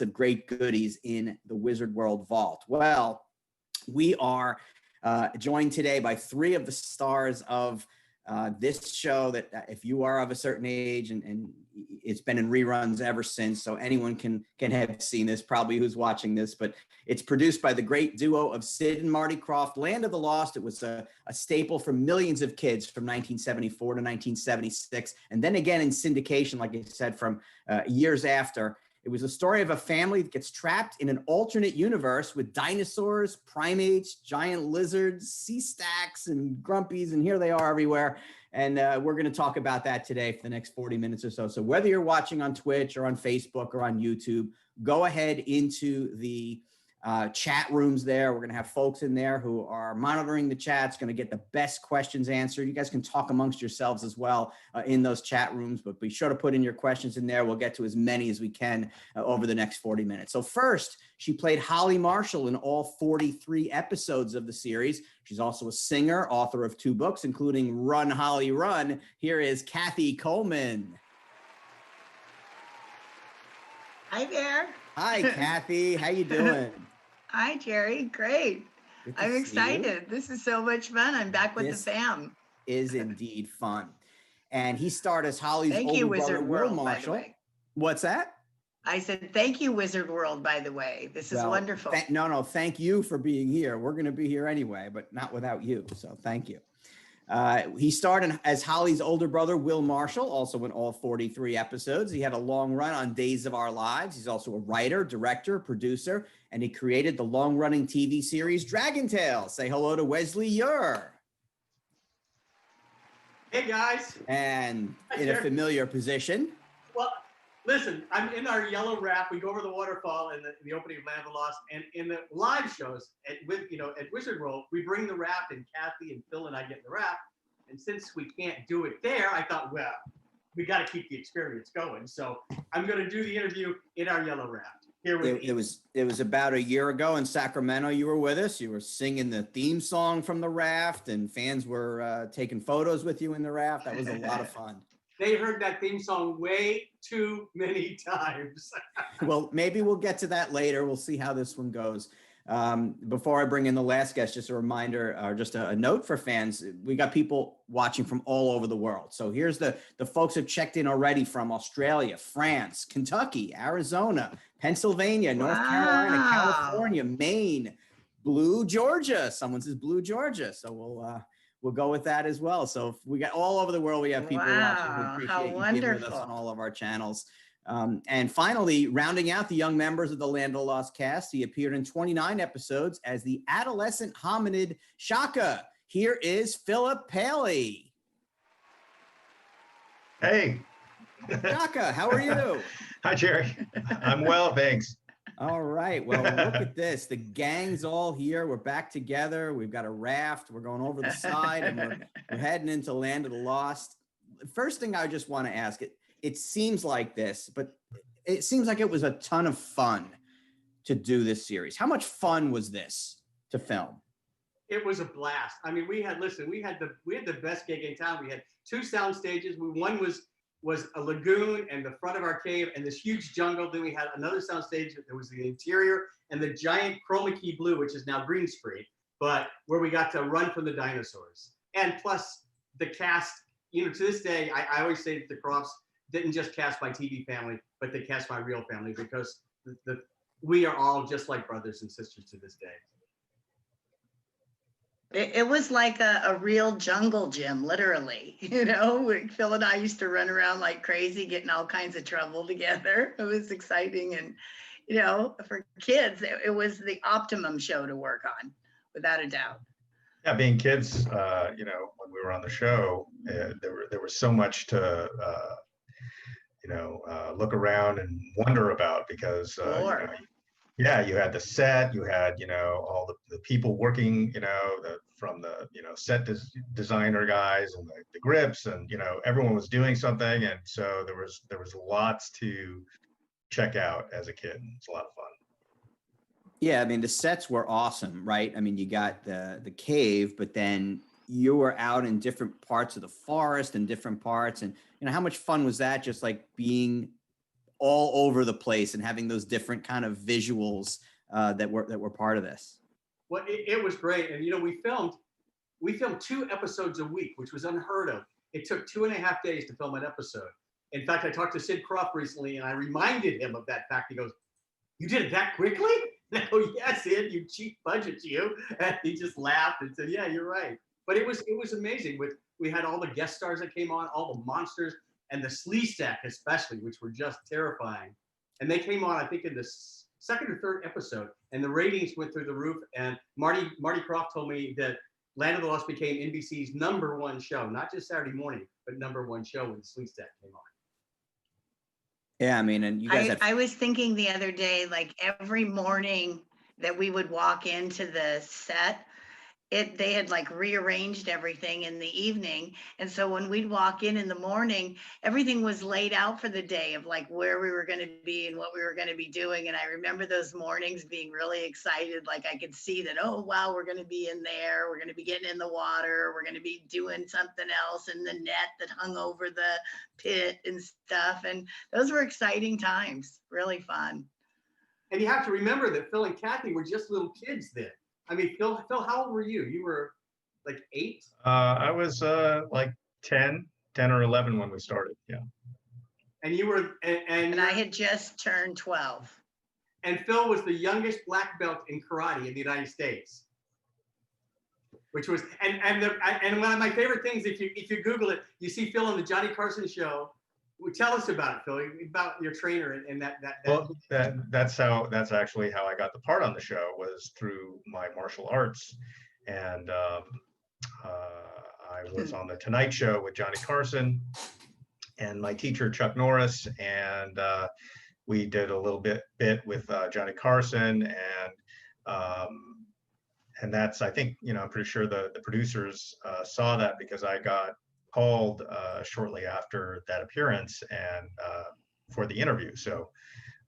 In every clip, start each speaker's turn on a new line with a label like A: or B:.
A: of great goodies in the Wizard World Vault. Well, we are joined today by three of the stars of this show that if you are of a certain age, and it's been in reruns ever since, so anyone can have seen this, probably who's watching this, but it's produced by the great duo of Sid and Marty Krofft, Land of the Lost. It was a staple for millions of kids from 1974 to 1976, and then again in syndication, like I said, from years after. It was a story of a family that gets trapped in an alternate universe with dinosaurs, primates, giant lizards, sea stacks, and grumpies, and here they are everywhere. And we're going to talk about that today for the next 40 minutes or so. So whether you're watching on Twitch or on Facebook or on YouTube, go ahead into the chat rooms there. We're going to have folks in there who are monitoring the chats, going to get the best questions answered. You guys can talk amongst yourselves as well in those chat rooms, but be sure to put in your questions in there. We'll get to as many as we can over the next 40 minutes. So first, she played Holly Marshall in all 43 episodes of the series. She's also a singer, author of 2 books, including Run, Holly, Run. Here is Kathy Coleman.
B: Hi there.
A: Hi, Kathy. How you doing?
B: Hi, Jerry. Great. I'm excited. This is so much fun. I'm back with the fam.
A: Is indeed fun. And he starred as Holly's
B: older
A: brother,
B: Wizard
A: Will
B: World,
A: Marshall.
B: by the way.
A: What's that?
B: I said, thank you, Wizard World, by the way. This is wonderful.
A: No, thank you for being here. We're going to be here anyway, but not without you. So thank you. He starred as Holly's older brother, Will Marshall, also in all 43 episodes. He had a long run on Days of Our Lives. He's also a writer, director, producer, and he created the long-running TV series Dragon Tales. Say hello to Wesley Eure.
C: Hey, guys.
A: And in a familiar position.
C: Well, listen, I'm in our yellow raft. We go over the waterfall in the opening of Land of the Lost, and in the live shows at Wizard World, we bring the raft, and Kathy and Phil and I get in the raft. And since we can't do it there, I thought, well, we got to keep the experience going. So I'm going to do the interview in our yellow raft. Here with
A: it was about a year ago in Sacramento. You were with us. You were singing the theme song from the raft, and fans were taking photos with you in the raft. That was a lot of fun.
C: They heard that theme song way too many times.
A: Well, maybe we'll get to that later. We'll see how this one goes. Before I bring in the last guest, just a reminder, or just a note for fans. We got people watching from all over the world. So here's the folks who checked in already from Australia, France, Kentucky, Arizona, Pennsylvania, North Carolina, California, Maine, Blue Georgia. Someone says Blue Georgia. So we'll go with that as well. So if we got all over the world, we have people watching. We appreciate you being with us on all of our channels. And finally, rounding out the young members of the Land of the Lost cast, he appeared in 29 episodes as the adolescent hominid Shaka. Here is Philip Paley.
D: Hey.
A: Shaka, how are you?
D: Hi, Jerry. I'm well, thanks.
A: All right. Well, look at this. The gang's all here. We're back together. We've got a raft. We're going over the side, and we're heading into Land of the Lost. First thing I just want to ask, it seems like this, but it seems like it was a ton of fun to do this series. How much fun was this to film?
C: It was a blast. I mean, we had the best gig in town. We had 2 sound stages. One was a lagoon and the front of our cave and this huge jungle. Then we had another sound stage that was the interior and the giant chroma key blue, which is now green screen, but where we got to run from the dinosaurs. And plus the cast, to this day, I always say that the Crofts didn't just cast my TV family, but they cast my real family, because we are all just like brothers and sisters to this day.
B: It was like a real jungle gym, literally. Phil and I used to run around like crazy, getting all kinds of trouble together. It was exciting. And, for kids, it was the optimum show to work on, without a doubt.
D: Yeah, being kids, when we were on the show, there was so much to, look around and wonder about, because, you had the set, you had, all the people working, from the, set designer guys and the grips, and, everyone was doing something. And so there was lots to check out as a kid. It's a lot of fun.
A: Yeah, I mean, the sets were awesome, right? I mean, you got the cave, but then you were out in different parts of the forest and different parts. And, how much fun was that, just like being all over the place and having those different kind of visuals that were part of this.
C: Well, it was great. And, we filmed 2 episodes a week, which was unheard of. It took 2.5 days to film an episode. In fact, I talked to Sid Croft recently and I reminded him of that fact. He goes, "You did it that quickly?" And I go, "Yes, Sid, you cheap budget, you." And he just laughed and said, "Yeah, you're right." But it was amazing. We had all the guest stars that came on, all the monsters, and the Sleestack especially, which were just terrifying. And they came on, I think, in the second or third episode, and the ratings went through the roof. And Marty Croft told me that Land of the Lost became NBC's #1 show, not just Saturday morning, but #1 show when Sleestack came on.
A: Yeah, I mean, and you guys
B: I was thinking the other day, like every morning that we would walk into the set, they had like rearranged everything in the evening. And so when we'd walk in the morning, everything was laid out for the day of like where we were going to be and what we were going to be doing. And I remember those mornings being really excited. Like I could see that, oh, wow, we're going to be in there. We're going to be getting in the water. We're going to be doing something else in the net that hung over the pit and stuff. And those were exciting times, really fun.
C: And you have to remember that Phil and Kathy were just little kids then. I mean, Phil, how old were you? You were like 8?
D: I was like 10 or 11 when we started. Yeah.
C: And you were,
B: and I had just turned 12.
C: And Phil was the youngest black belt in karate in the United States, which was, and one of my favorite things, if you Google it, you see Phil on the Johnny Carson show. Tell us about it, Phil, about your trainer and that.
D: Well, that's actually how I got the part on the show, was through my martial arts. And I was on the Tonight Show with Johnny Carson and my teacher, Chuck Norris. And we did a little bit with Johnny Carson. And that's, I think, I'm pretty sure the producers saw that, because I got called shortly after that appearance and for the interview. So,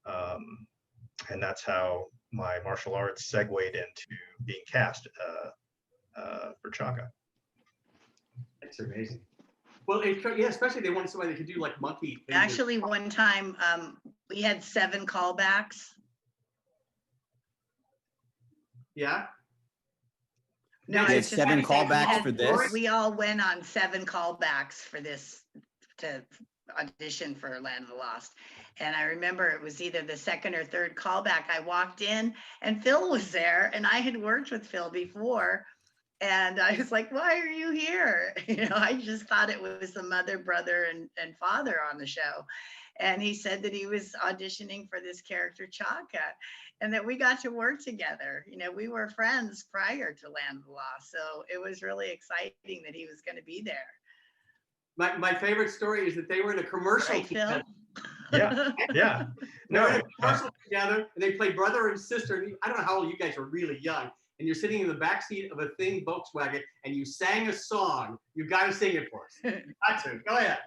D: and that's how my martial arts segued into being cast for Chaka.
C: That's amazing. Well, yeah, especially they wanted somebody that could do like monkey.
B: Actually, one time we had 7 callbacks.
C: Yeah.
B: No,
A: you had
B: it's just
A: 7
B: gonna say
A: callbacks for this?
B: We all went on 7 callbacks for this to audition for Land of the Lost. And I remember it was either the second or third callback. I walked in and Phil was there, and I had worked with Phil before. And I was like, "Why are you here?" I just thought it was the mother, brother, and father on the show. And he said that he was auditioning for this character, Chaka, and that we got to work together. We were friends prior to Land of the Lost. So it was really exciting that he was going to be there.
C: My favorite story is that they were in a commercial
B: Right,
C: together.
D: Yeah, yeah.
C: No, they were in a commercial together, and they played brother and sister. I don't know how old you guys are, really young. And you're sitting in the back seat of a thing Volkswagen, and you sang a song. You got to sing it for us. You got to. Go ahead.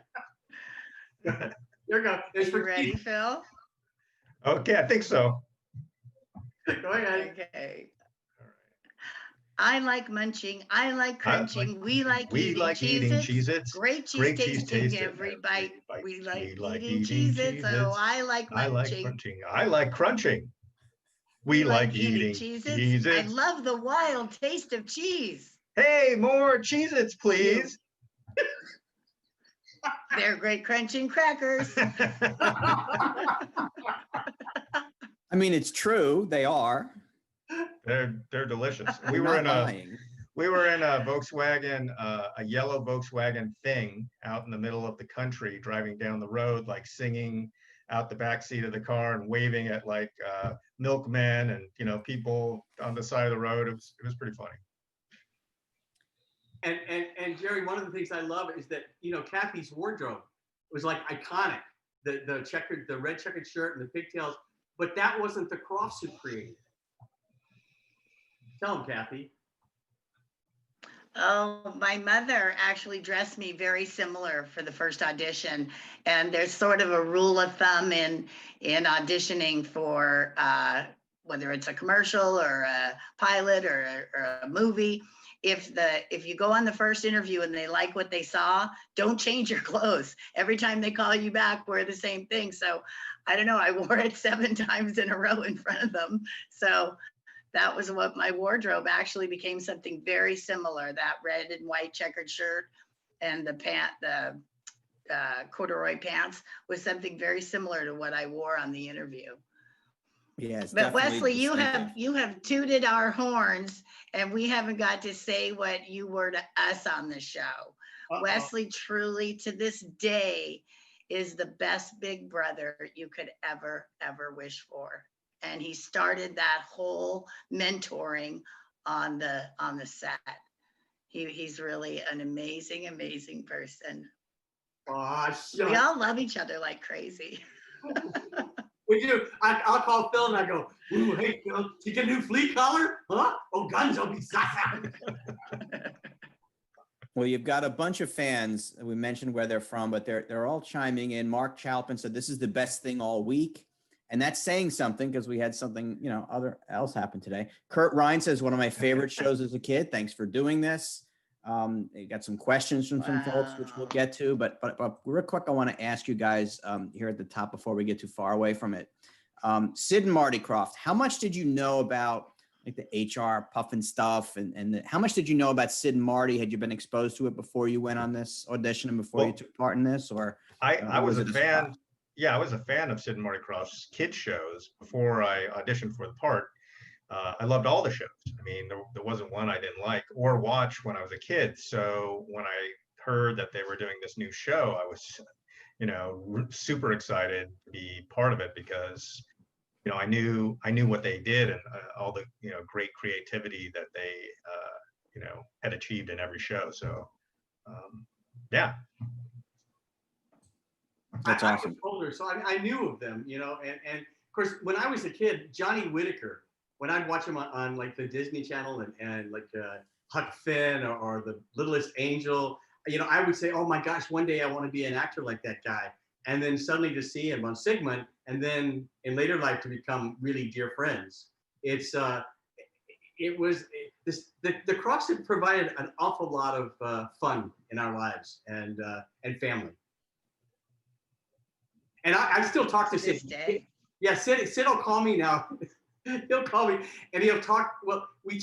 C: Here we go.
B: Are you ready, Phil?
D: Okay, I think so.
C: Go ahead.
B: Okay. I like munching. I like crunching. We like eating Cheez-Its. Great cheese tasting every bite. We like eating Cheez-Its. Oh, I like munching.
D: I like crunching. We like eating Cheez-Its.
B: I love the wild taste of cheese.
D: Hey, more Cheez-Its, please.
B: They're great crunching crackers.
A: I mean, it's true. They are.
D: They're delicious. We were in a Volkswagen, a yellow Volkswagen thing out in the middle of the country, driving down the road, like singing out the back seat of the car and waving at like milkmen and people on the side of the road. It was pretty funny.
C: And Jerry, one of the things I love is that Kathy's wardrobe was like iconic. The red checkered shirt and the pigtails, but that wasn't the Crofts who created. Tell him, Kathy.
B: Oh, my mother actually dressed me very similar for the first audition. And there's sort of a rule of thumb in auditioning for whether it's a commercial or a pilot or a movie, if you go on the first interview and they like what they saw, don't change your clothes. Every time they call you back, wear the same thing. So I don't know, I wore it 7 times in a row in front of them. So that was what my wardrobe actually became, something very similar. That red and white checkered shirt and the corduroy pants was something very similar to what I wore on the interview.
A: Yes,
B: but Wesley, you have tooted our horns, and we haven't got to say what you were to us on the show. Wesley truly, to this day, is the best big brother you could ever wish for. And he started that whole mentoring on the set. He's really an amazing person. We all love each other like crazy.
C: We do. I'll call Phil and I go, "Ooh, hey Phil, did you get a new flea collar? Huh? Oh, guns will be sasa."
A: Well, you've got a bunch of fans. We mentioned where they're from, but they're all chiming in. Mark Chalpin said this is the best thing all week, and that's saying something because we had something else happen today. Kurt Ryan says one of my favorite shows as a kid. Thanks for doing this. You got some questions from some folks, which we'll get to, but real quick, I want to ask you guys here at the top before we get too far away from it. Sid and Marty Krofft, how much did you know about like the HR puffin stuff, and how much did you know about Sid and Marty? Had you been exposed to it before you went on this audition and before you took part in this, or
D: I was a fan? Yeah, I was a fan of Sid and Marty Krofft's kids shows before I auditioned for the part. I loved all the shows. I mean, there wasn't one I didn't like or watch when I was a kid. So when I heard that they were doing this new show, I was, super excited to be part of it because, I knew what they did and all the, great creativity that they, had achieved in every show. So, yeah.
A: That's awesome.
C: I was older, so I knew of them, and of course, when I was a kid, Johnny Whitaker, when I'd watch him on like the Disney Channel and like Huck Finn or the Littlest Angel, I would say, oh my gosh, one day I want to be an actor like that guy. And then suddenly to see him on Sigmund, and then in later life to become really dear friends. The Crofts have provided an awful lot of fun in our lives and family. And I still talk to Sid. Yeah, Sid will call me now. He'll call me and he'll talk. Well, we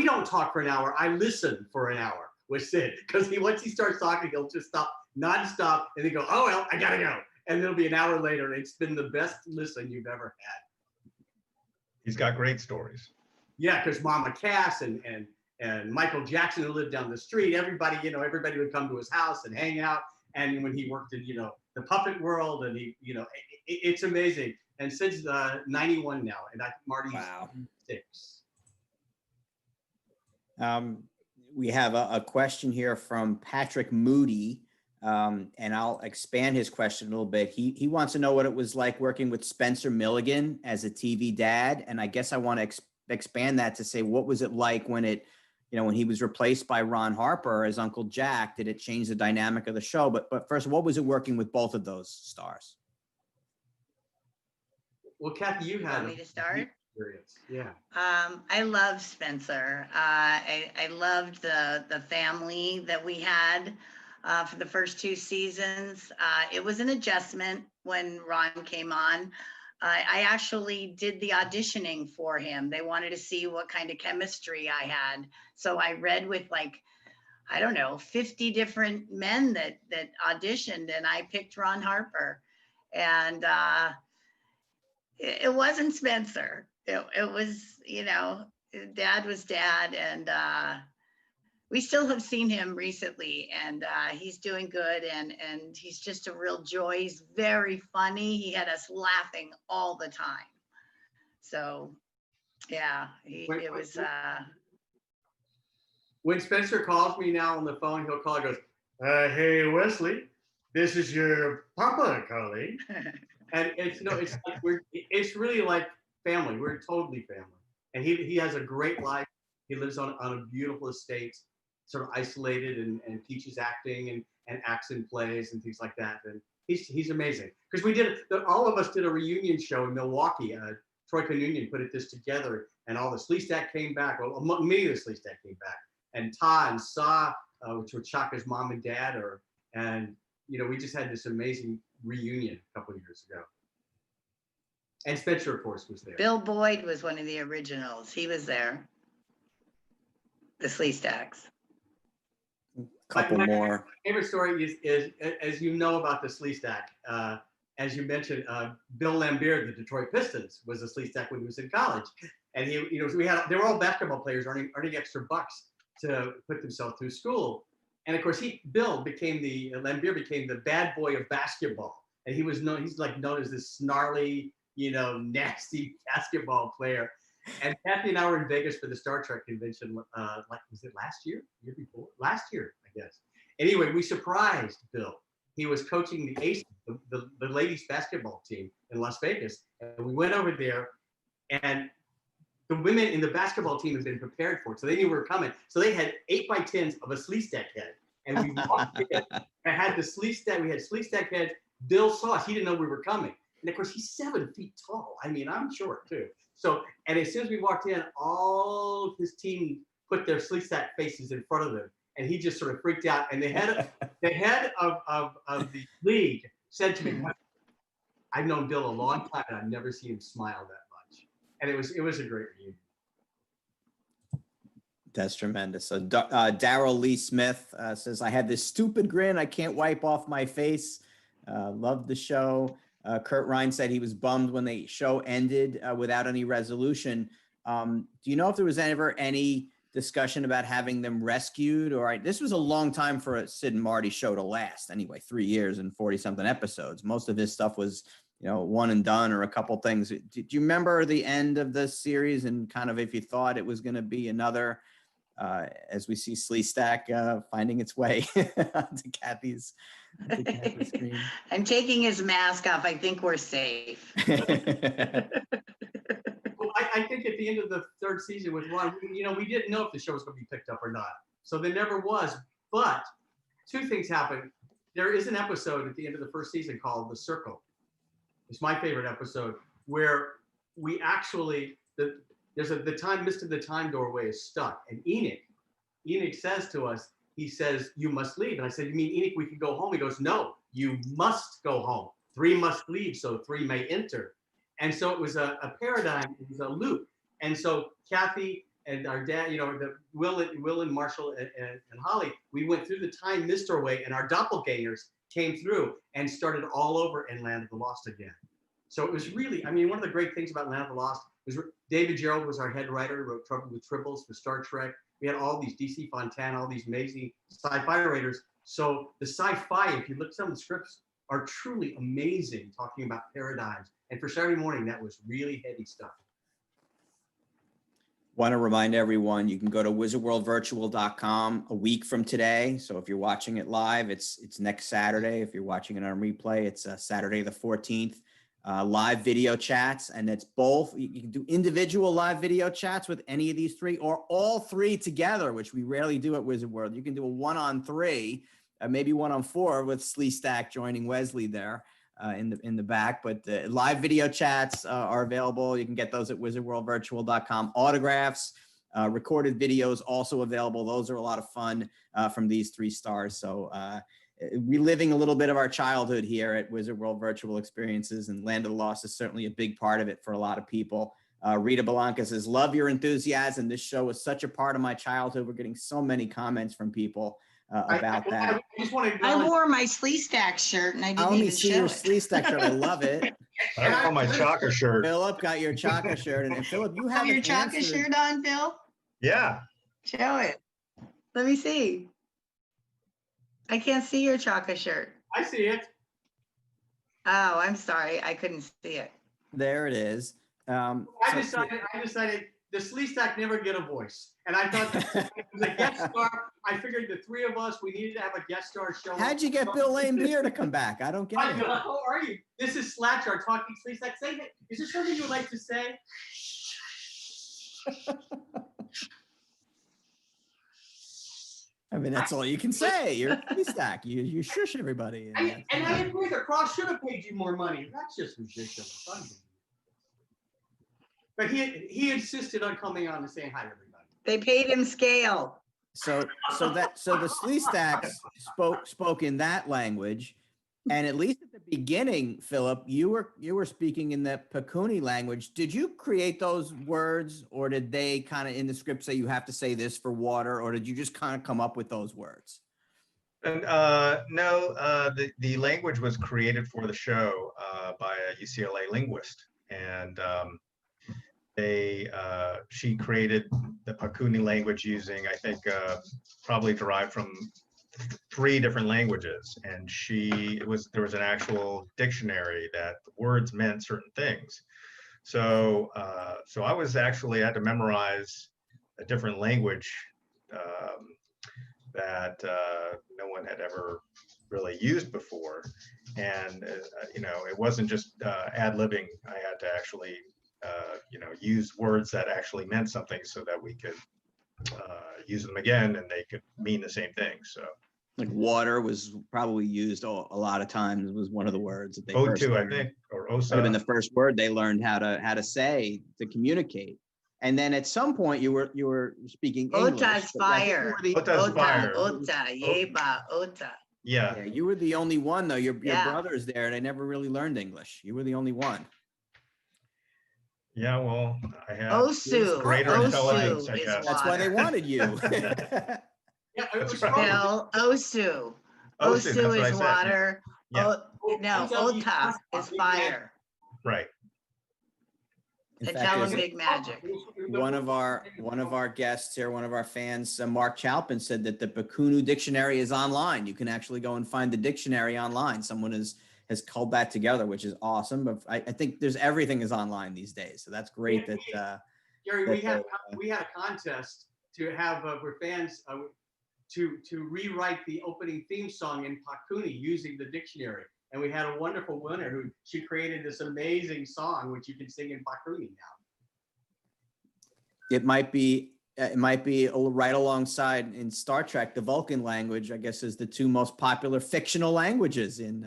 C: don't talk for an hour. I listen for an hour with Sid because once he starts talking, he'll just stop nonstop and they go, "Oh well, I gotta go," and it'll be an hour later. And it's been the best listen you've ever had.
D: He's got great stories.
C: Yeah, because Mama Cass and Michael Jackson, who lived down the street, everybody would come to his house and hang out. And when he worked in the puppet world, and it's amazing. And Sid's 91 now, and I think Marty's 6.
A: We have a question here from Patrick Moody, and I'll expand his question a little bit. He wants to know what it was like working with Spencer Milligan as a TV dad, and I guess I want to expand that to say, what was it like when when he was replaced by Ron Harper as Uncle Jack? Did it change the dynamic of the show? But first, what was it working with both of those stars?
C: Well, Kathy, you had
B: me to start?
C: Experience. Yeah.
B: I love Spencer. I loved the family that we had for the first 2 seasons. It was an adjustment when Ron came on. I actually did the auditioning for him. They wanted to see what kind of chemistry I had. So I read with 50 different men that auditioned, and I picked Ron Harper. And it wasn't Spencer. It was, Dad was Dad, and we still have seen him recently, and he's doing good, and he's just a real joy. He's very funny. He had us laughing all the time. So, yeah, it was.
C: When Spencer calls me now on the phone, he'll call and goes, "Hey Wesley, this is your papa calling." And it's like it's really like family. We're totally family. And he has a great life. He lives on a beautiful estate, sort of isolated, and teaches acting and acts in plays and things like that. And he's amazing. Because all of us did a reunion show in Milwaukee Troika Union put this together, and all the Sleestack came back. Well, many of the Sleestack came back, and Ta and Sa, which were Chaka's mom and dad, and we just had this amazing reunion a couple of years ago. And Spencer, of course, was there.
B: Bill Boyd was one of the originals. He was there. The Sleestacks.
A: Couple more.
C: My favorite story is as you know about the Sleestack. As you mentioned, Bill Lambier, the Detroit Pistons, was a Sleestack when he was in college, and they were all basketball players earning extra bucks to put themselves through school, and of course Lambier became the bad boy of basketball, and he's known as this snarly, nasty basketball player. And Kathy and I were in Vegas for the Star Trek convention. Was it last year? Year before? Last year, I guess. Anyway, we surprised Bill. He was coaching the Aces, the ladies basketball team in Las Vegas. And we went over there, and the women in the basketball team had been prepared for it. So they knew we were coming. So they had 8x10s of a Sleestack head. And we walked in and had the Sleestack, we had Sleestack heads. Bill saw us. He didn't know we were coming. And of course, he's 7 feet tall. I mean, I'm short too. So, and as soon as we walked in, all of his team put their Sleestack faces in front of them, and he just sort of freaked out. And the head of the league said to me, "I've known Bill a long time, and I've never seen him smile that much." And it was a great reunion.
A: That's tremendous. So Daryl Lee Smith says, "I had this stupid grin I can't wipe off my face. Loved the show." Kurt Ryan said he was bummed when the show ended without any resolution. Do you know if there was ever any discussion about having them rescued? Or this was a long time for a Sid and Marty show to last. Anyway, 3 years and 40-something episodes. Most of his stuff was, one and done or a couple things. Do you remember the end of the series and kind of if you thought it was going to be another, as we see Sleestack finding its way to Kathy's screen?
B: I'm taking his mask off. I think we're safe.
C: Well, I think at the end of the third season with Ron, we didn't know if the show was going to be picked up or not. So there never was. But two things happened. There is an episode at the end of the first season called The Circle. It's my favorite episode, where we actually, the time mist of the time doorway is stuck. And Enoch says to us, he says, "You must leave." And I said, "You mean, Enoch, we can go home?" He goes, "No, you must go home. 3 must leave, so 3 may enter." And so it was a paradigm, it was a loop. And so Kathy and our dad, Will and Marshall and Holly, we went through the time mist doorway, and our doppelgangers came through and started all over in Land of the Lost again. So it was really, one of the great things about Land of the Lost was David Gerald was our head writer, wrote Trouble with Tribbles for Star Trek. We had all these DC Fontana, all these amazing sci-fi writers. So the sci-fi, if you look at some of the scripts, are truly amazing, talking about paradigms. And for Saturday morning, that was really heady stuff.
A: Want to remind everyone, you can go to wizardworldvirtual.com a week from today. So if you're watching it live, it's next Saturday. If you're watching it on replay, it's Saturday the 14th. Live video chats, and it's both. You can do individual live video chats with any of these 3 or all 3 together, which we rarely do at Wizard World. You can do a 1-on-3, maybe 1-on-4 with Sleestack joining Wesley there in the back. But live video chats are available. You can get those at wizardworldvirtual.com. Autographs, recorded videos also available. Those are a lot of fun from these 3 stars. So reliving a little bit of our childhood here at Wizard World Virtual Experiences, and Land of the Lost is certainly a big part of it for a lot of people. Rita Belanca says, "Love your enthusiasm. This show was such a part of my childhood." We're getting so many comments from people about that.
B: I wore my Sleestack shirt and I didn't even
A: see
B: show
A: your
B: it.
A: Sleestack shirt. I love it.
D: I wore my Chaka shirt.
A: Philip got your Chaka shirt, and Philip, you have
B: your Chaka shirt on, Phil?
D: Yeah.
B: Show it. Let me see. I can't see your Chaka shirt.
C: I see it.
B: Oh, I'm sorry. I couldn't see it.
A: There it is.
C: I decided the Sleestack never get a voice. And I thought it was a guest star. I figured the 3 of us, we needed to have a guest star show.
A: How'd you get Bill Lambier to come back? I don't get it.
C: How are you? This is Slatcher talking Sleestack. Say, is there something you would like to say?
A: I mean, that's all you can say. You're Sleestack. You shush everybody.
C: And I agree. The Cross should have paid you more money. That's just ridiculous. But he insisted on coming on and saying hi to everybody.
B: They paid him scale.
A: So the Sleestaks spoke in that language, and at least at the beginning, Philip, you were speaking in the Pakuni language. Did you create those words, or did they kind of in the script say you have to say this for water, or did you just kind of come up with those words?
D: And no, the language was created for the show by a UCLA linguist, and she created the Pakuni language using, I think, probably derived from 3 different languages, and there was an actual dictionary that the words meant certain things. So I had to memorize a different language that no one had ever really used before, and it wasn't just ad-libbing. I had to actually use words that actually meant something so that we could use them again and they could mean the same thing. So
A: like water was probably used a lot of times. It was one of the words that they
D: O2, I think, or OSA.
A: Would have been the first word they learned how to say to communicate. And then at some point you were speaking English.
B: Ota's fire.
D: Ota's fire.
B: Ota, yeba, ota.
A: Yeah, you were the only one though. Your brothers there, they never really learned English. You were the only one.
D: Yeah, well, I have
B: Osu.
D: greater intelligence, I guess.
A: That's why they wanted you.
C: Yeah, it was
B: Bill, Osu. Osu is water.
D: Yeah.
B: No, Ota is fire.
D: Right.
A: In
B: Tell them big magic.
A: One of our guests here, one of our fans, Mark Chalpin, said that the Pakunu dictionary is online. You can actually go and find the dictionary online. Someone has culled that together, which is awesome. But I think everything is online these days, so that's great.
C: Gary, we had a contest to have for fans to rewrite the opening theme song in Pakuni using the dictionary. And we had a wonderful winner she created this amazing song, which you can sing in Pakuni now.
A: It might be right alongside in Star Trek, the Vulcan language, I guess, is the 2 most popular fictional languages in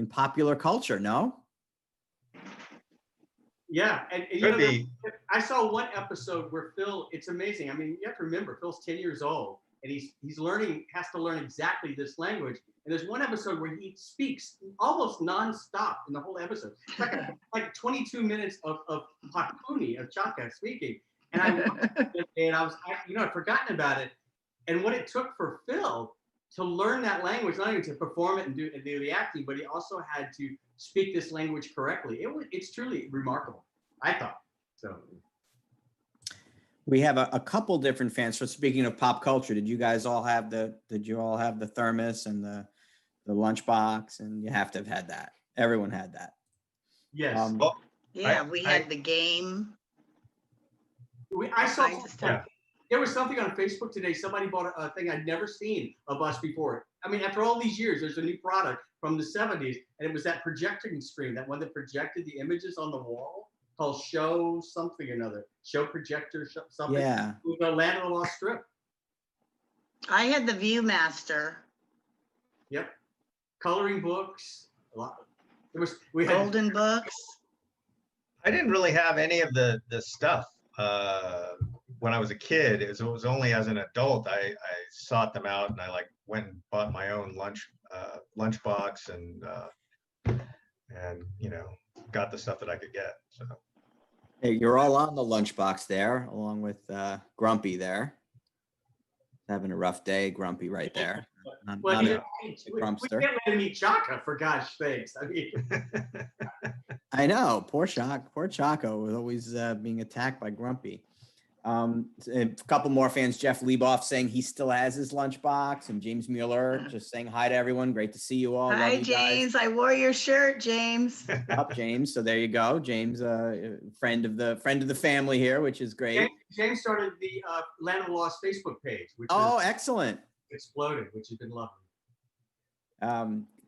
A: popular culture. No?
C: Yeah, and I saw one episode where Phil. It's amazing. I mean, you have to remember, Phil's 10 years old, and he's has to learn exactly this language. And there's one episode where he speaks almost nonstop in the whole episode. It's like 22 minutes of Pakuni, of Chaka speaking. And I'd forgotten about it. And what it took for Phil to learn that language, not only to perform it and do the acting, but he also had to speak this language correctly. It's truly remarkable, I thought. So.
A: We have a couple different fans. So speaking of pop culture, did you all have the thermos and the lunchbox? And you have to have had that. Everyone had that.
C: Yes.
B: We had the game.
C: I saw there was something on Facebook today. Somebody bought a thing I'd never seen of us before. I mean, after all these years, there's a new product from the 70s, and it was that projecting screen, that one that projected the images on the wall, called Show something or another. Show projector something.
A: Yeah.
C: With the Land of the Lost strip.
B: I had the Viewmaster.
C: Yep. Coloring books. A lot. We had
B: golden books.
D: I didn't really have any of the stuff when I was a kid. It was only as an adult I sought them out, and I went and bought my own lunchbox and got the stuff that I could get. So.
A: Hey, you're all on the lunchbox there, along with Grumpy there. Having a rough day, Grumpy right there.
C: We can't let him eat Chaka, for gosh sakes. I mean,
A: I know, poor Chaco was always being attacked by Grumpy. A couple more fans. Jeff Lieboff saying he still has his lunchbox, and James Mueller just saying hi to everyone. Great to see you all.
B: Hi,
A: love you
B: James.
A: Guys.
B: I wore your shirt, James.
A: Up, James. So there you go, James, friend of the family here, which is great.
C: James started the Land of the Lost Facebook page, which
A: excellent.
C: Exploded, which has been lovely.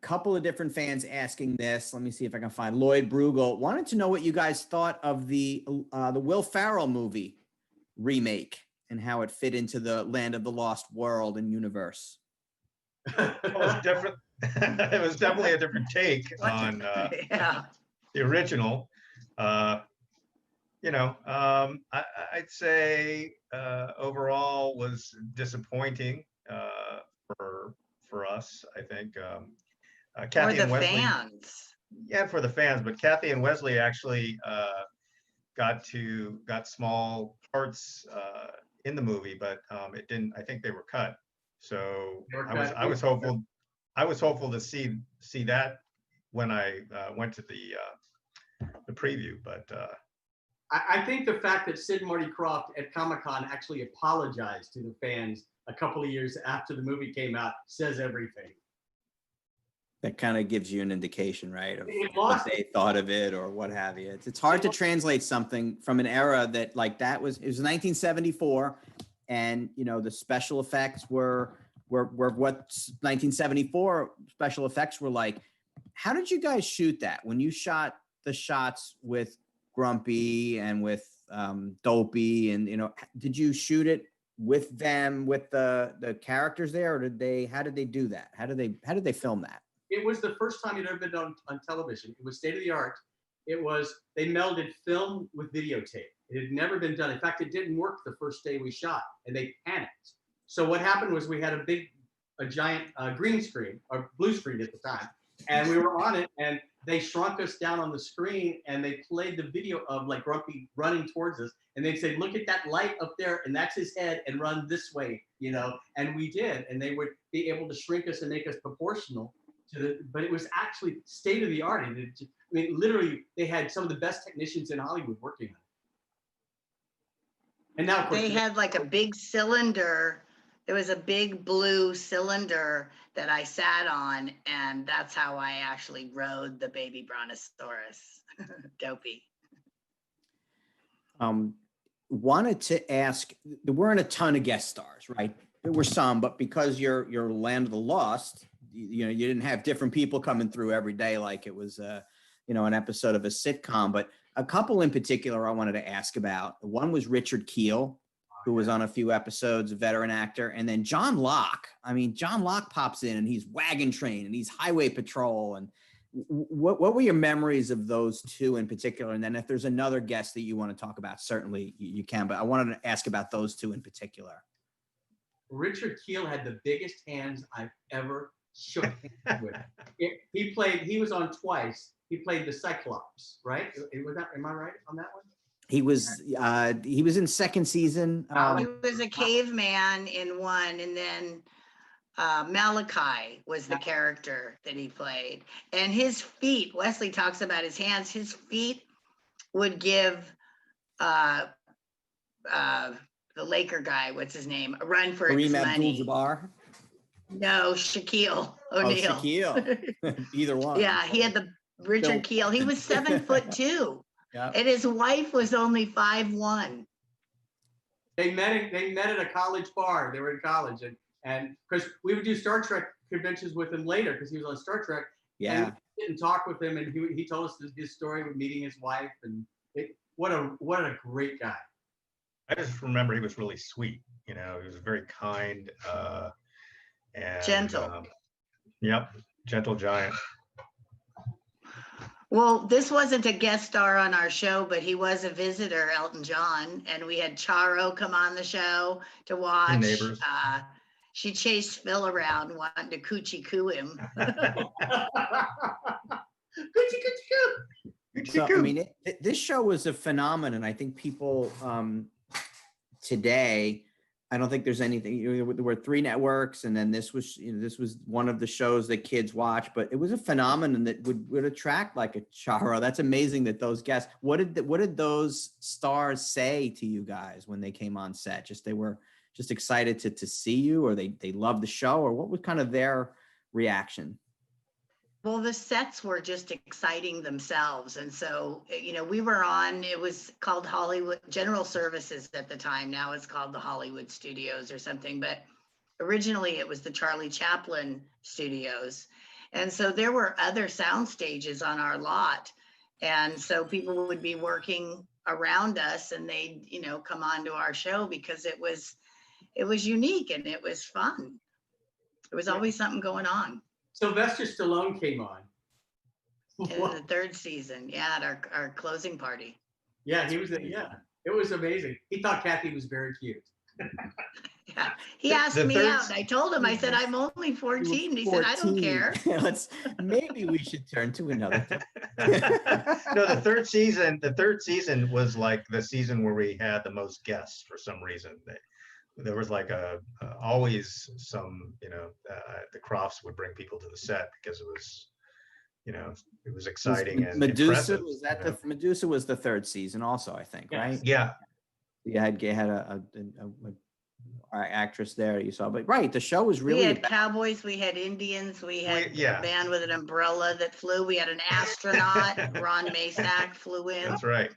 A: Couple of different fans asking this. Let me see if I can find Lloyd Bruegel. Wanted to know what you guys thought of the Will Ferrell movie remake and how it fit into the Land of the Lost world and universe.
D: It was different. It was definitely a different take on the original. I'd say overall was disappointing for us. I think
B: For
D: Kathy
B: the
D: and Wesley,
B: fans.
D: yeah, for the fans, but Kathy and Wesley actually got small parts in the movie, but it didn't. I think they were cut. So
C: They were
D: I was hopeful. I was hopeful to see that when I went to the preview, but.
C: I think the fact that Sid and Marty Krofft at Comic-Con actually apologized to the fans a couple of years after the movie came out says everything.
A: That kind of gives you an indication, right, of
C: It
A: what
C: lost
A: they thought of it or what have you. It's hard to translate something from an era that like that was, it was 1974, and the special effects were what 1974 special effects were like. How did you guys shoot that when you shot the shots with Grumpy and with Dopey, and did you shoot it with them, with the characters there, or how did they do that? How did they film that?
C: It was the first time it had ever been done on television. It was state of the art. They melded film with videotape. It had never been done. In fact, it didn't work the first day we shot, and they panicked. So what happened was we had a giant green screen, or blue screen at the time, and we were on it, and they shrunk us down on the screen, and they played the video of like Grumpy running towards us, and they'd say, "Look at that light up there, and that's his head, and run this way," and we did, and they would be able to shrink us and make us proportional to but it was actually state of the art. And literally, they had some of the best technicians in Hollywood working on it. And now, of course,
B: They had like a big cylinder. There was a big blue cylinder that I sat on, and that's how I actually rode the baby brontosaurus, Dopey.
A: Wanted to ask, there weren't a ton of guest stars, right? There were some, but because you're Land of the Lost, you didn't have different people coming through every day like it was an episode of a sitcom. But a couple in particular I wanted to ask about. One was Richard Keel, who was on a few episodes, a veteran actor, and then John Locke. I mean, John Locke pops in and he's Wagon Train and he's Highway Patrol. And what were your memories of those two in particular? And then if there's another guest that you want to talk about, certainly you can, but I wanted to ask about those two in particular. Richard
C: Keel had the biggest hands I've ever shook hands with. He was on twice. He played the Cyclops, right? Am I right on that one?
A: He was in second season.
B: He was a caveman in one, and then Malachi was the character that he played. And his feet, Wesley talks about his hands, his feet would give the Laker guy, what's his name, a run for his money.
A: Abdul-Jabbar?
B: No, Shaquille O'Neal.
A: Oh, Shaquille. Either one.
B: Yeah, he had the Richard Keel. He was 7'2".
A: Yeah.
B: And his wife was only 5'1".
C: They met at a college bar. They were in college, and because we would do Star Trek conventions with him later because he was on Star Trek.
A: Yeah.
C: And we didn't talk with him, and he told us his story of meeting his wife, and what a great guy.
D: I just remember he was really sweet. He was very kind and
B: gentle.
D: Yep, gentle giant.
B: Well, this wasn't a guest star on our show, but he was a visitor, Elton John, and we had Charo come on the show to watch.
D: And neighbors.
B: She chased Phil around wanting to coochie coo him.
C: Coochie coo.
A: So, I mean, this show was a phenomenon. I think people today, I don't think there's anything. There were 3 networks, and then this was one of the shows that kids watch. But it was a phenomenon that would attract like a Charo. That's amazing that those guests. What did those stars say to you guys when they came on set? They were just excited to see you, or they loved the show, or what was kind of their reaction?
B: Well, the sets were just exciting themselves. And so, we were on, it was called Hollywood General Services at the time. Now it's called the Hollywood Studios or something. But originally it was the Charlie Chaplin Studios. And so there were other sound stages on our lot. And so people would be working around us, and they'd, come on to our show because it was unique and it was fun. There was always something going on.
C: Sylvester Stallone came on.
B: In the 3rd season, at our closing party.
C: Yeah, he was. Yeah, it was amazing. He thought Kathy was very cute.
B: Yeah. He asked
D: The
B: me
D: third-
B: out and I told him, I said, I'm only 14. He said, I don't
A: 14.
B: care.
A: Maybe we should turn to another.
D: No, the third season was like the season where we had the most guests for some reason. There was like always some, the Crofts would bring people to the set because it was, it was exciting and
A: Medusa,
D: impressive.
A: was that Medusa was the third season also, I think,
C: Yes.
A: right?
D: Yeah.
A: You had a actress there you saw, but right, the show was
B: We
A: really
B: had cowboys, we had Indians, we had
D: yeah.
B: a man with an umbrella that flew. We had an astronaut, Ron Masak flew in.
D: That's right.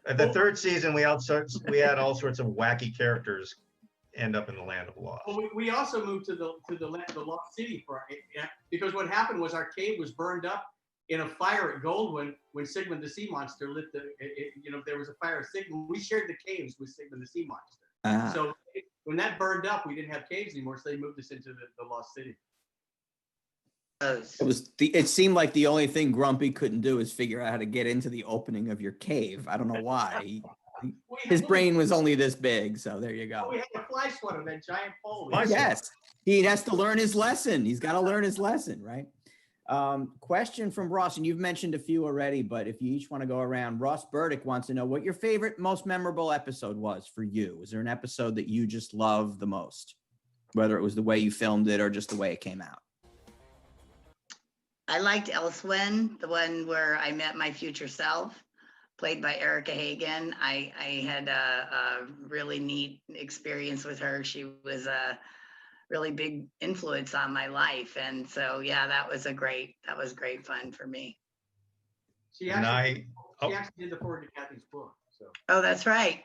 D: The third season, we had all sorts of wacky characters end up in the land of Lost.
C: Well, we also moved to the Lost City because what happened was our cave was burned up in a fire at Goldwyn when Sigmund the Sea Monster lit there was a fire of Sigmund. We shared the caves with Sigmund the Sea Monster. So when that burned up, we didn't have caves anymore, so they moved us into the Lost City.
A: It seemed like the only thing Grumpy couldn't do is figure out how to get into the opening of your cave. I don't know why. His brain was only this big, so there you go.
C: We had a fly swatter, that giant pole.
A: Yes, he has to learn his lesson. He's got to learn his lesson, right? Question from Ross, and you've mentioned a few already, but if you each want to go around, Ross Burdick wants to know what your favorite, most memorable episode was for you. Was there an episode that you just love the most, whether it was the way you filmed it or just the way it came out?
B: I liked Elsewhen, the one where I met my future self, played by Erica Hagen. I had a really neat experience with her. She was a really big influence on my life. And so, yeah, that was great fun for me.
C: She actually did the forward to Kathy's book. So.
B: Oh, that's right.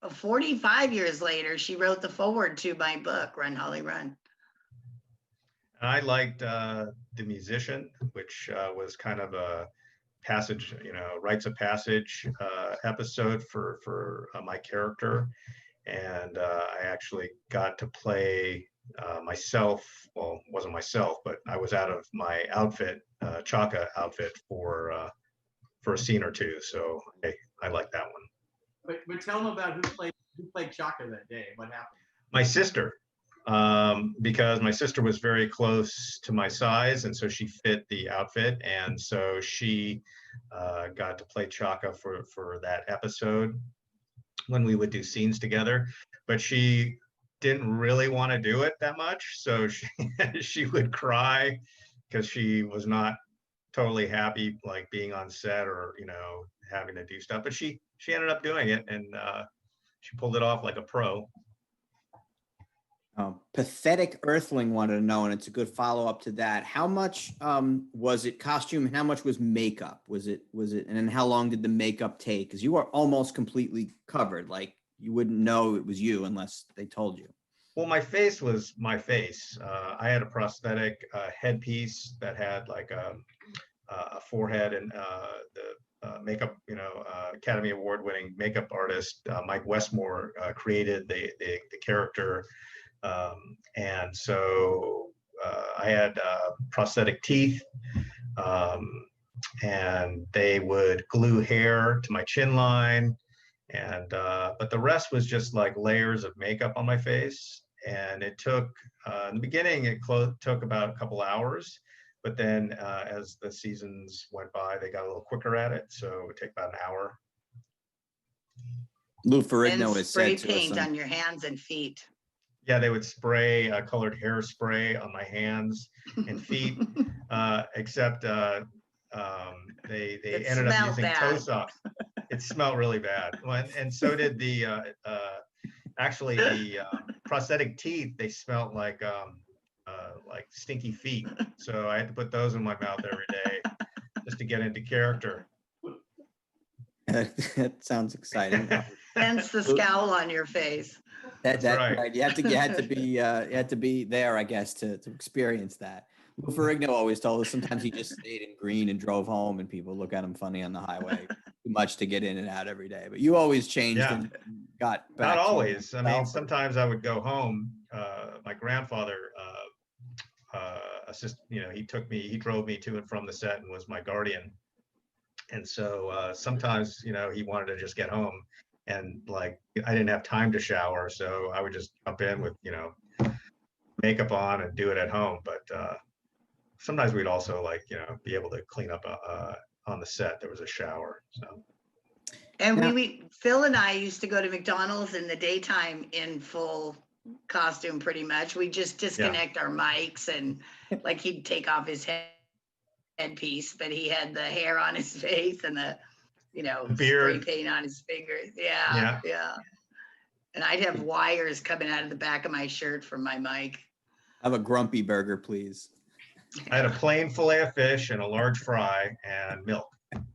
B: 45 years later, she wrote the forward to my book, Run, Holly, Run.
D: I liked The Musician, which was kind of a passage, rites of passage episode for my character. And I actually got to play myself. Well, it wasn't myself, but I was out of my outfit, Chaka outfit for a scene or two. So I like that one.
C: But tell them about who played Chaka that day. What happened?
D: My sister, because my sister was very close to my size, and so she fit the outfit, and so she got to play Chaka for that episode when we would do scenes together, but she didn't really want to do it that much. So she would cry because she was not totally happy, like being on set or, having to do stuff, but she ended up doing it, and she pulled it off like a pro.
A: Pathetic Earthling wanted to know, and it's a good follow-up to that. How much was it costume and how much was makeup? Was it, and then how long did the makeup take? Because you are almost completely covered. Like you wouldn't know it was you unless they told you.
D: Well, my face was my face. I had a prosthetic headpiece that had like a forehead, and the makeup, Academy Award-winning makeup artist Mike Westmore created the character. And so I had prosthetic teeth, and they would glue hair to my chin line, and but the rest was just like layers of makeup on my face. And it took, in the beginning, it took about a couple hours, but then as the seasons went by, they got a little quicker at it, so it would take about an hour.
A: Lou Ferrigno
B: And
A: has
B: spray
A: said to us
B: paint on your hands and feet.
D: Yeah, they would spray colored hairspray on my hands and feet, except they ended up using toe socks. It smelled really bad. And so did the actually the prosthetic teeth. They smelled like stinky feet. So I had to put those in my mouth every day just to get into character.
A: That sounds exciting.
B: Hence the scowl on your face.
A: That's right. You had to be there, I guess, to experience that. Lou Ferrigno always told us sometimes he just stayed in green and drove home, and people look at him funny on the highway. Too much to get in and out every day. But you always changed and got back.
D: Not always. I mean, sometimes I would go home. My grandfather, he drove me to and from the set and was my guardian. And so sometimes, you know, he wanted to just get home, and like I didn't have time to shower, so I would just jump in with, you know, makeup on and do it at home. But sometimes we'd also, like, you know, be able to clean up on the set. There was a shower. So
B: And
A: Now-
B: Phil and I used to go to McDonald's in the daytime in full costume, pretty much. We just disconnect our mics, and like he'd take off his headpiece, but he had the hair on his face and the, you know,
D: beard,
B: spray paint on his fingers.
D: Yeah.
B: And I'd have wires coming out of the back of my shirt from my mic.
A: Have a grumpy burger, please.
D: I had a plain fillet of fish and a large fry and milk.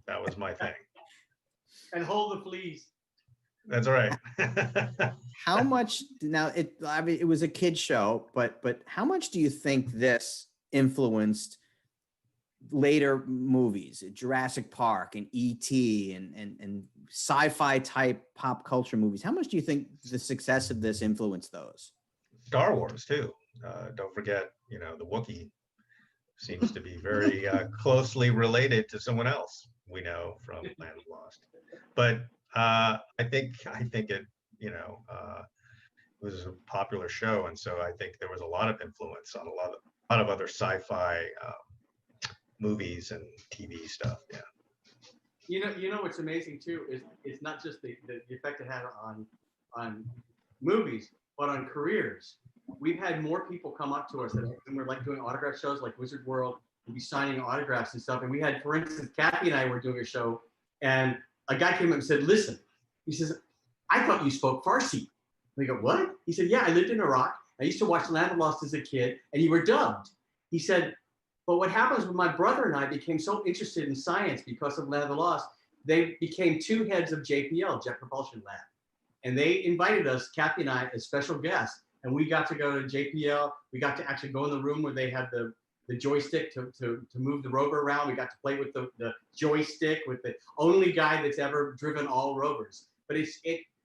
D: That was my thing.
C: And hold the fleas.
D: That's right.
A: How much now? I mean, it was a kid show, but how much do you think this influenced later movies, Jurassic Park and E.T. and sci-fi type pop culture movies? How much do you think the success of this influenced those?
D: Star Wars too. Don't forget, you know, the Wookiee seems to be very closely related to someone else we know from Land of Lost. But I think it, you know, was a popular show, and so I think there was a lot of influence on a lot of other sci-fi movies and TV stuff. Yeah.
C: You know what's amazing too is it's not just the effect it had on movies, but on careers. We've had more people come up to us and we're like doing autograph shows like Wizard World, and be signing autographs and stuff. And we had, for instance, Kathy and I were doing a show, and a guy came up and said, "Listen," he says, "I thought you spoke Farsi." We go, "What?" He said, "Yeah, I lived in Iraq. I used to watch Land of Lost as a kid, and you were dubbed." He said, "But what happens when my brother and I became so interested in science because of Land of Lost, they became two heads of JPL, Jet Propulsion Lab. And they invited us, Kathy and I, as special guests. And we got to go to JPL. We got to actually go in the room where they had the joystick to move the rover around. We got to play with the joystick with the only guy that's ever driven all rovers. But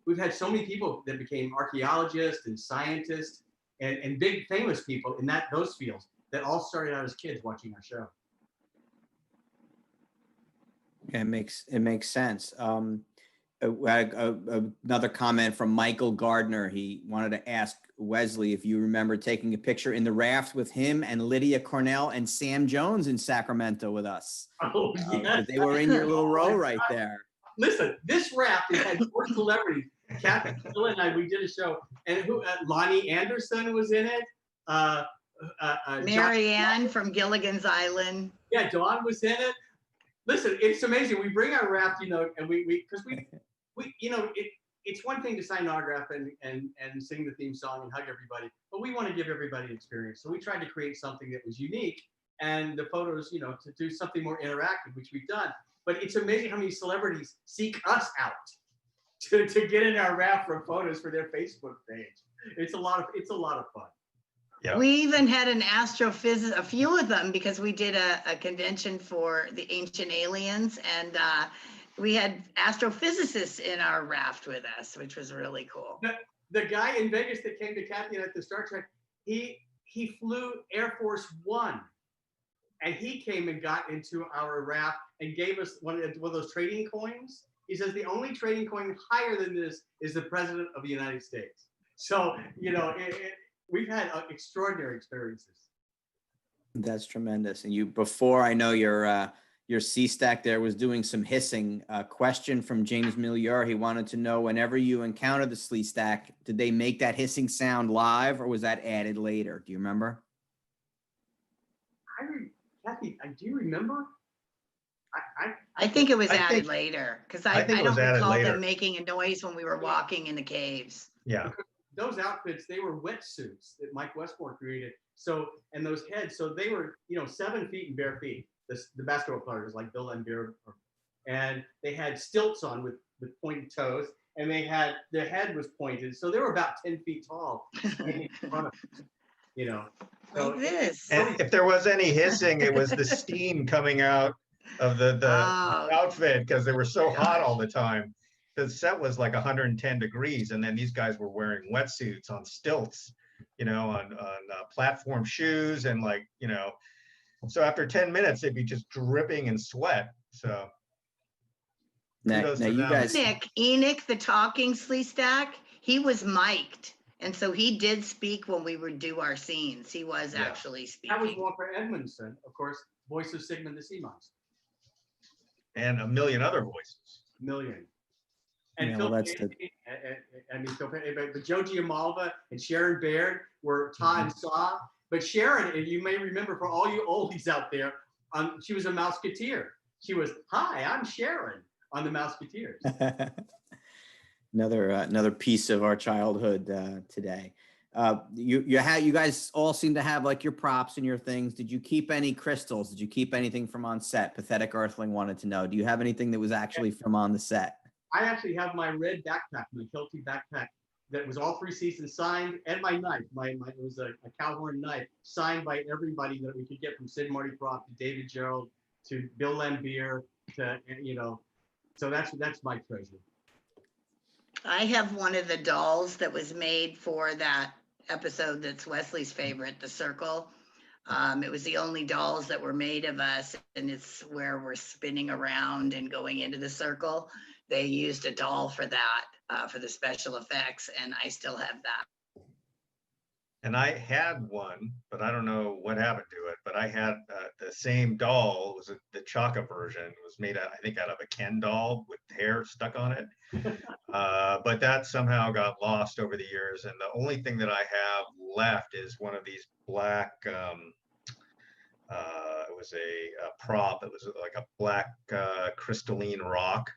C: we've had so many people that became archaeologists and scientists and big famous people in those fields that all started out as kids watching our show.
A: Yeah, it makes sense. Another comment from Michael Gardner. He wanted to ask Wesley if you remember taking a picture in the raft with him and Lydia Cornell and Sam Jones in Sacramento with us.
C: Oh, yeah.
A: They were in your little row right there.
C: Listen, this raft had 4 celebrities. Kathy, Phil, and I, we did a show, and Lonnie Anderson was in it.
B: Mary Ann from Gilligan's Island.
C: Yeah, Dawn was in it. Listen, it's amazing. We bring our raft, you know, and we you know, it's one thing to sign an autograph and sing the theme song and hug everybody, but we want to give everybody an experience. So we tried to create something that was unique, and the photos, you know, to do something more interactive, which we've done. But it's amazing how many celebrities seek us out to get in our raft for photos for their Facebook page. It's a lot of fun.
D: Yeah.
B: We even had an astrophysicist, a few of them, because we did a convention for the Ancient Aliens, and we had astrophysicists in our raft with us, which was really cool.
C: The guy in Vegas that came to Kathy at the Star Trek, he flew Air Force One, and he came and got into our raft and gave us one of those trading coins. He says the only trading coin higher than this is the President of the United States. So, you know, we've had extraordinary experiences.
A: That's tremendous. And before I know your C-Stack there was doing some hissing. A question from James Milior. He wanted to know, whenever you encounter the C-Stack, did they make that hissing sound live, or was that added later? Do you remember?
C: Kathy, do you remember?
B: I think it was added later, because I
D: think it
B: don't
D: was added
B: recall
D: later.
B: them making a noise when we were walking in the caves.
D: Yeah.
C: Those outfits, they were wetsuits that Mike Westmore created. So, and those heads, so they were, you know, 7 feet in bare feet. The basketball players like Bill and Beer, and they had stilts on with pointed toes, and their head was pointed, so they were about 10 feet tall, in front of us, you know. So,
B: Like this.
D: And if there was any hissing, it was the steam coming out of the outfit, because they were so hot all the time. The set was like 110 degrees, and then these guys were wearing wetsuits on stilts, you know, on platform shoes, and like, you know, so after 10 minutes they'd be just dripping in sweat. So
A: Now,
D: Kudos
A: now
D: to
A: you
D: them.
A: guys,
B: Enoch, the talking Sleestack, he was mic'd. And so he did speak when we would do our scenes. He was
D: Yeah.
B: actually
C: That was
B: speaking.
C: Walker Edmondson, of course, voice of Sigmund the Sea Monster.
D: And a million other voices.
C: Million. And
A: Yeah,
C: Phil
A: well, that's
C: Paley, I mean, Phil Paley, but Joe Giamalva and Sharon Baird were Ta and Saw. But Sharon, and you may remember for all you oldies out there, she was a Mouseketeer. She was, "Hi, I'm Sharon" on the Mouseketeers.
A: another piece of our childhood today. You guys all seem to have like your props and your things. Did you keep any crystals? Did you keep anything from on set? Pathetic Earthling wanted to know. Do you have anything that was actually from on the set?
C: I actually have my red backpack, my Kelty backpack, that was all 3 seasons signed, and my knife. It was a Cowhorn knife signed by everybody that we could get, from Sid Marty Krofft to David Gerald to Bill Lambier to, you know. So that's my treasure.
B: I have one of the dolls that was made for that episode that's Wesley's favorite, The Circle. It was the only dolls that were made of us, and it's where we're spinning around and going into the circle. They used a doll for that, for the special effects, and I still have that.
D: And I had one, but I don't know what happened to it. But I had the same doll. It was the Chaka version. It was made, I think, out of a Ken doll with hair stuck on it. But that somehow got lost over the years. And the only thing that I have left is one of these black, it was a prop. It was like a black crystalline rock.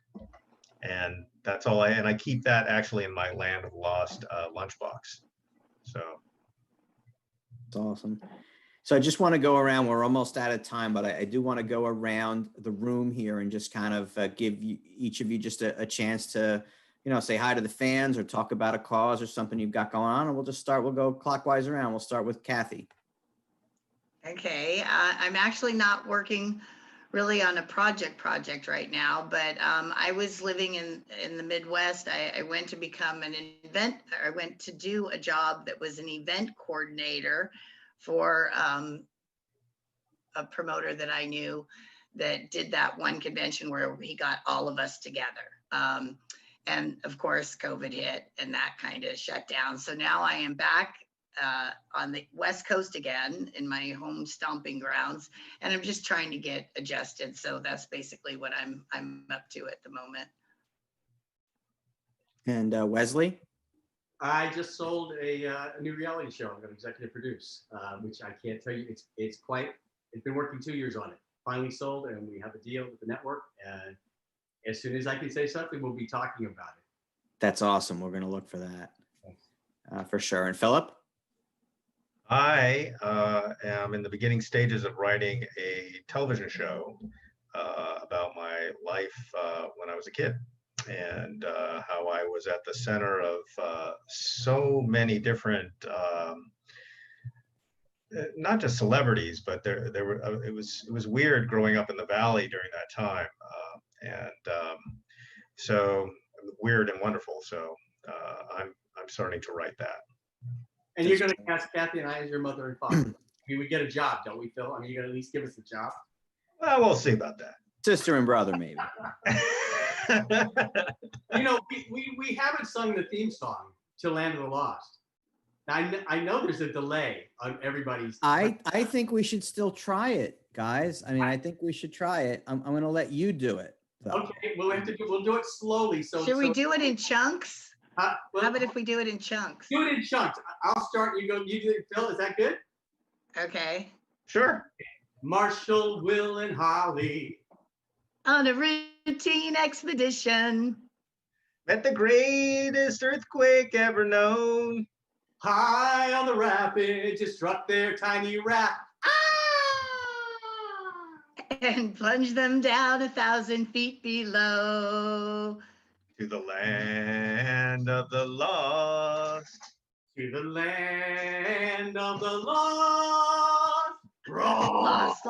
D: And that's all and I keep that actually in my Land of Lost lunchbox. So.
A: It's awesome. So I just want to go around. We're almost out of time, but I do want to go around the room here and just kind of give each of you just a chance to, say hi to the fans or talk about a cause or something you've got going on. And we'll just start. We'll go clockwise around. We'll start with Kathy.
B: Okay, I'm actually not working really on a project right now, but I was living in the Midwest. I went to become I went to do a job that was an event coordinator for a promoter that I knew that did that one convention where he got all of us together. And of course, COVID hit and that kind of shut down. So now I am back on the West Coast again in my home stomping grounds, and I'm just trying to get adjusted. So that's basically what I'm up to at the moment.
A: And Wesley?
C: I just sold a new reality show I'm going to executive produce, which I can't tell you. It's been working 2 years on it. Finally sold, and we have a deal with the network. And as soon as I can say something, we'll be talking about it.
A: That's awesome. We're going to look for that for sure. And Philip?
D: I am in the beginning stages of writing a television show about my life when I was a kid, and how I was at the center of so many different, not just celebrities, but there were. It was weird growing up in the Valley during that time, so weird and wonderful. So I'm starting to write that.
C: And you're going to cast Kathy and I as your mother and father. We would get a job, don't we, Phil? I mean, you're going to at least give us a job.
D: Well, we'll see about that.
A: Sister and brother, maybe.
C: We haven't sung the theme song to Land of the Lost. I know there's a delay on everybody's.
A: I think we should still try it, guys. I mean, I think we should try it. I'm going to let you do it, though.
C: Okay, we'll do it slowly.
B: Should we do it in chunks?
C: Well,
B: how about if we do it in chunks?
C: Do it in chunks. I'll start. You go. You do it, Phil. Is that good?
B: Okay.
D: Sure.
C: Marshall, Will, and Holly
B: on a routine expedition.
D: Met the greatest earthquake ever known.
C: High on the rapids, just struck their tiny raft.
B: And plunged them down 1,000 feet below.
D: To the land of the lost.
C: To the land of the lost.
B: Lost.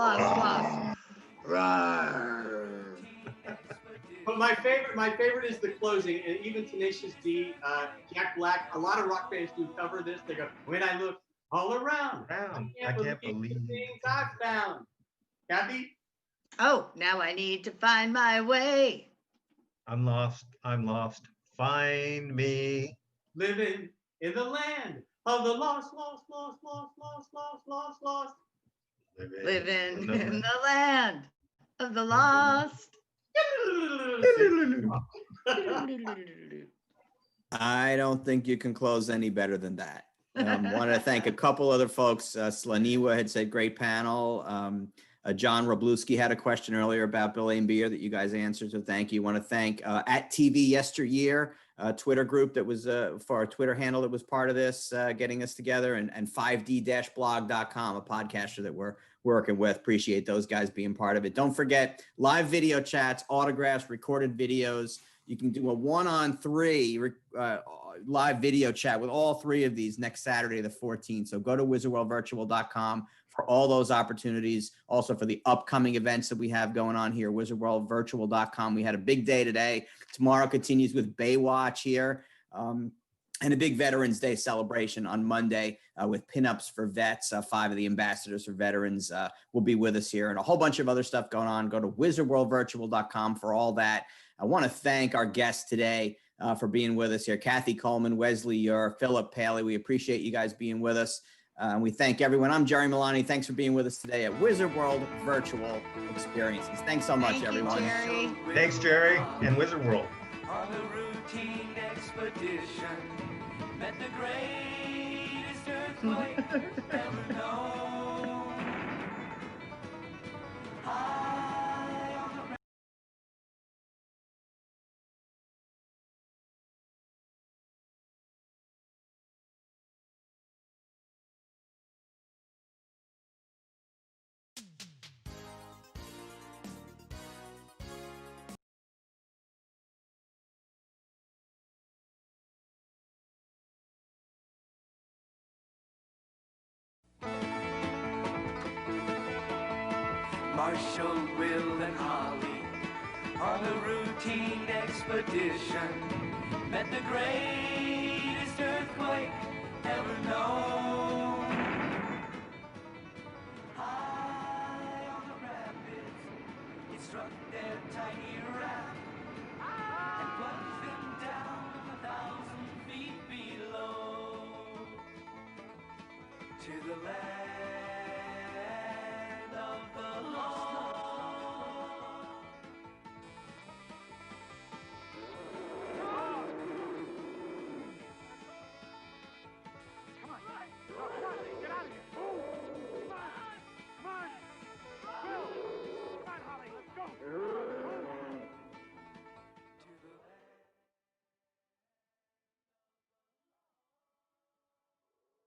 C: But my favorite is the closing, and even Tenacious D, Jack Black. A lot of rock bands do cover this. They go, "When I look all around, I can't believe the things I found." Kathy?
B: Oh, now I need to find my way.
D: I'm lost, I'm lost, find me.
C: Living in the land of the lost, lost, lost, lost, lost, lost, lost, lost.
B: Living in the land of the lost.
A: I don't think you can close any better than that. Wanted to thank a couple other folks. Slaniwa had said great panel. John Robluski had a question earlier about Bill and Beer that you guys answered, so thank you. Want to thank at TV Yesteryear, Twitter group that was for our Twitter handle that was part of this, getting us together, and 5d-blog.com, a podcaster that we're working with. Appreciate those guys being part of it. Don't forget live video chats, autographs, recorded videos. You can do a 1-on-3 live video chat with all three of these next Saturday, the 14th. So go to wizardworldvirtual.com for all those opportunities. Also for the upcoming events that we have going on here, wizardworldvirtual.com. We had a big day today. Tomorrow continues with Baywatch here. And a big Veterans Day celebration on Monday with pinups for vets. 5 of the ambassadors for veterans will be with us here, and a whole bunch of other stuff going on. Go to wizardworldvirtual.com for all that. I want to thank our guests today for being with us here. Kathy Coleman, Wesley Eure, Philip Paley. We appreciate you guys being with us. And we thank everyone. I'm Jerry Milani. Thanks for being with us today at Wizard World Virtual Experiences. Thanks so much, everyone.
B: Jerry.
D: Thanks, Jerry, and Wizard World.
E: On a routine expedition, met the greatest earthquake ever known. High on the Marshall, Will, and Holly on a routine expedition met the greatest earthquake ever known. High on the rapids, it struck their tiny raft and plunged them down 1,000 feet below to the land